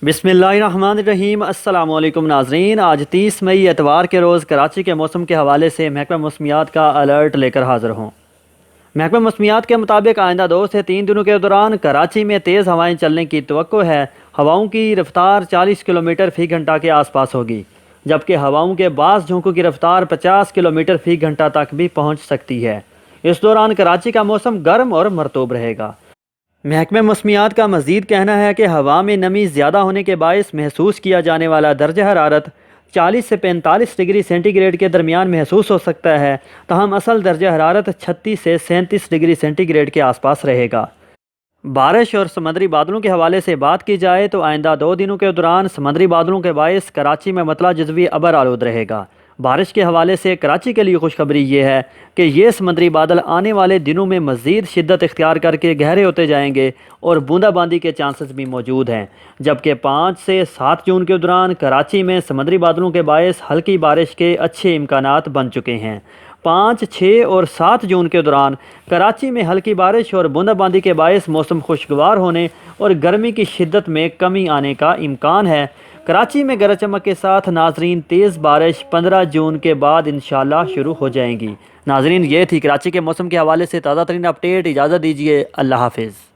बिस्मिल्लाहिर्रहमानिर्रहीम। अस्सलाम वालेकुम नाजरीन। आज 30 मई एतवार के रोज़ कराची के मौसम के हवाले से महकमा मौसमियात का अलर्ट लेकर हाज़िर हूँ। महकमा मौसमियात के मुताबिक आइंदा 2 से 3 दिनों के दौरान कराची में तेज़ हवाएं चलने की तवक्को है। हवाओं की रफ्तार 40 किलोमीटर फ़ी घंटा के आसपास होगी, जबकि हवाओं के बाज़ झोंकों की रफ्तार 50 किलोमीटर फ़ी घंटा तक भी पहुँच सकती है। इस दौरान कराची का मौसम गर्म और मरतूब रहेगा। महकमे मौसमियात का मज़ीद कहना है कि हवा में नमी ज़्यादा होने के बायस महसूस किया जाने वाला दर्जा हरारत 40 से 45 डिग्री सेंटीग्रेड के दरमियान महसूस हो सकता है, तहम असल दर्जा हरारत 36 से 37 डिग्री सेंटीग्रेड के आसपास रहेगा। बारिश और समंदरी बादलों के हवाले से बात की जाए तो आइंदा 2 दिनों के दौरान समंदरी बादलों के बायस कराची में मतला जज़वी अबर आलूद रहेगा। बारिश के हवाले से कराची के लिए खुशखबरी ये है कि ये समंदरी बादल आने वाले दिनों में मज़ीद शिद्दत इख्तियार करके गहरे होते जाएंगे और बूंदाबांदी के चांसेस भी मौजूद हैं, जबकि 5 से 7 जून के दौरान कराची में समंदरी बादलों के बायस हल्की बारिश के अच्छे इम्कानात बन चुके हैं। 5, 6 और 7 जून के दौरान कराची में हल्की बारिश और बूंदाबांदी के बायस मौसम खुशगवार होने और गर्मी की शिद्दत में कमी आने का इम्कान है। कराची में गरज चमक के साथ नाजरीन तेज़ बारिश 15 जून के बाद इंशाल्लाह शुरू हो जाएंगी। नाजरीन, ये थी कराची के मौसम के हवाले से ताज़ा तरीन अपडेट। इजाज़त दीजिए। अल्लाह हाफिज़।